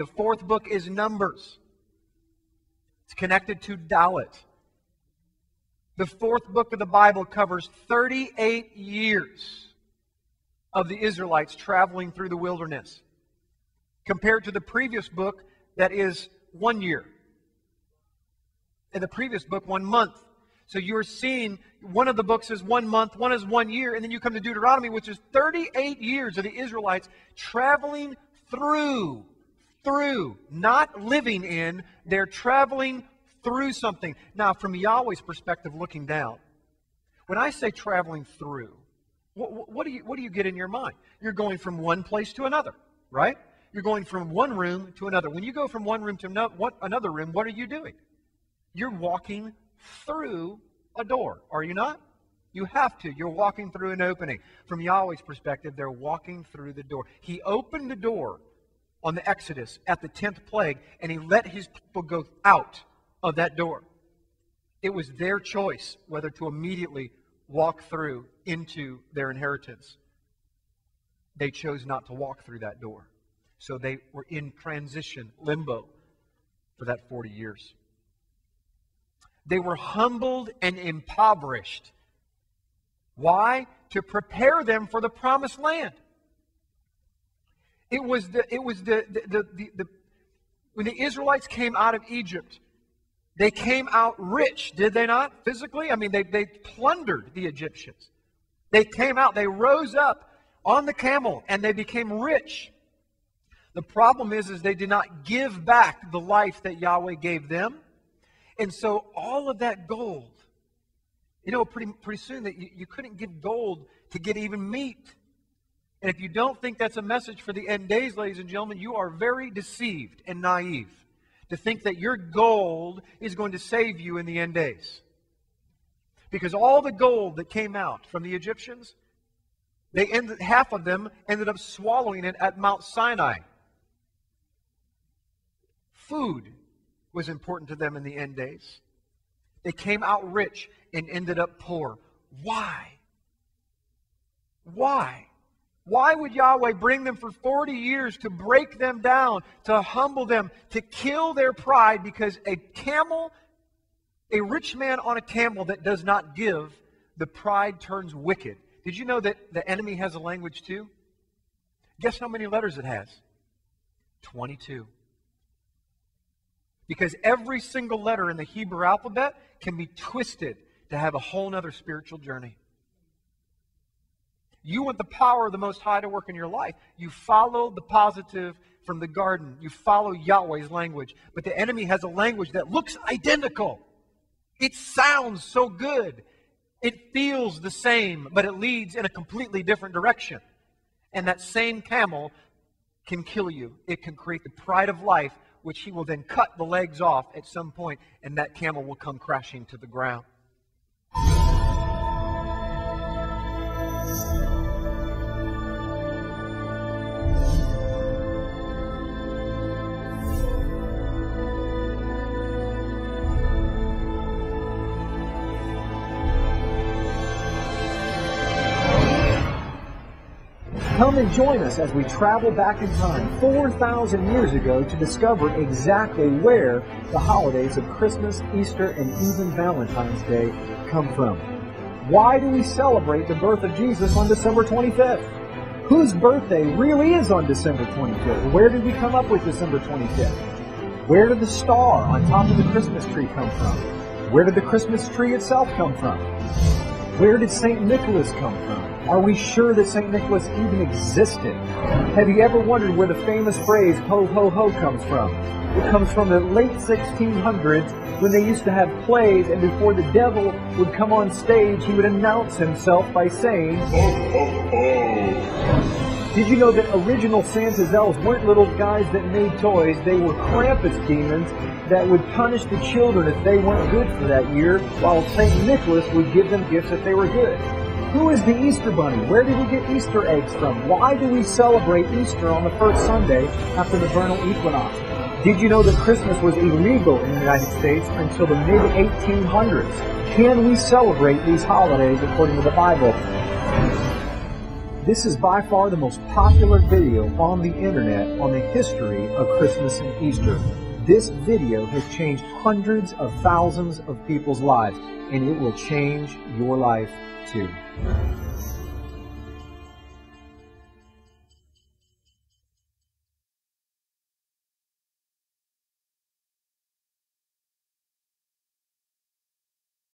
The fourth book is Numbers. It's connected to Dalet. The fourth book of the Bible covers 38 years of the Israelites traveling through the wilderness, compared to the previous book that is 1 year. In the previous book, 1 month. So you're seeing one of the books is 1 month, one is 1 year, and then you come to Deuteronomy, which is 38 years of the Israelites traveling through, not living in, they're traveling through something. Now, from Yahweh's perspective, looking down, when I say traveling through, what do you get in your mind? You're going from one place to another, right? You're going from one room to another. When you go from one room to another room, what are you doing? You're walking through a door, are you not? You have to. You're walking through an opening. From Yahweh's perspective, they're walking through the door. He opened the door on the Exodus at the 10th plague, and He let His people go out of that door. It was their choice whether to immediately walk through into their inheritance. They chose not to walk through that door. So they were in transition, limbo, for that 40 years. They were humbled and impoverished. Why? To prepare them for the promised land. When the Israelites came out of Egypt, they came out rich, did they not? Physically? I mean, they plundered the Egyptians. They came out, they rose up on the camel, and they became rich. The problem is they did not give back the life that Yahweh gave them. And so all of that gold, pretty soon that you couldn't give gold to get even meat. And if you don't think that's a message for the end days, ladies and gentlemen, you are very deceived and naive to think that your gold is going to save you in the end days. Because all the gold that came out from the Egyptians, half of them ended up swallowing it at Mount Sinai. Food was important to them in the end days. They came out rich and ended up poor. Why? Why? Why would Yahweh bring them for 40 years to break them down, to humble them, to kill their pride? Because a rich man on a camel that does not give, the pride turns wicked. Did you know that the enemy has a language too? Guess how many letters it has? 22. Because every single letter in the Hebrew alphabet can be twisted to have a whole other spiritual journey. You want the power of the Most High to work in your life. You follow the positive from the garden. You follow Yahweh's language. But the enemy has a language that looks identical. It sounds so good. It feels the same, but it leads in a completely different direction. And that same camel can kill you. It can create the pride of life, which he will then cut the legs off at some point, and that camel will come crashing to the ground. Come and join us as we travel back in time 4,000 years ago to discover exactly where the holidays of Christmas, Easter, and even Valentine's Day come from. Why do we celebrate the birth of Jesus on December 25th? Whose birthday really is on December 25th? Where did we come up with December 25th? Where did the star on top of the Christmas tree come from? Where did the Christmas tree itself come from? Where did St. Nicholas come from? Are we sure that St. Nicholas even existed? Have you ever wondered where the famous phrase, ho, ho, ho, comes from? It comes from the late 1600s when they used to have plays, and before the devil would come on stage, he would announce himself by saying, ho, ho, ho. Did you know that original Santa's elves weren't little guys that made toys? They were Krampus demons that would punish the children if they weren't good for that year, while St. Nicholas would give them gifts if they were good. Who is the Easter Bunny? Where did we get Easter eggs from? Why do we celebrate Easter on the first Sunday after the vernal equinox? Did you know that Christmas was illegal in the United States until the mid-1800s? Can we celebrate these holidays according to the Bible? This is by far the most popular video on the internet on the history of Christmas and Easter. This video has changed hundreds of thousands of people's lives, and it will change your life too.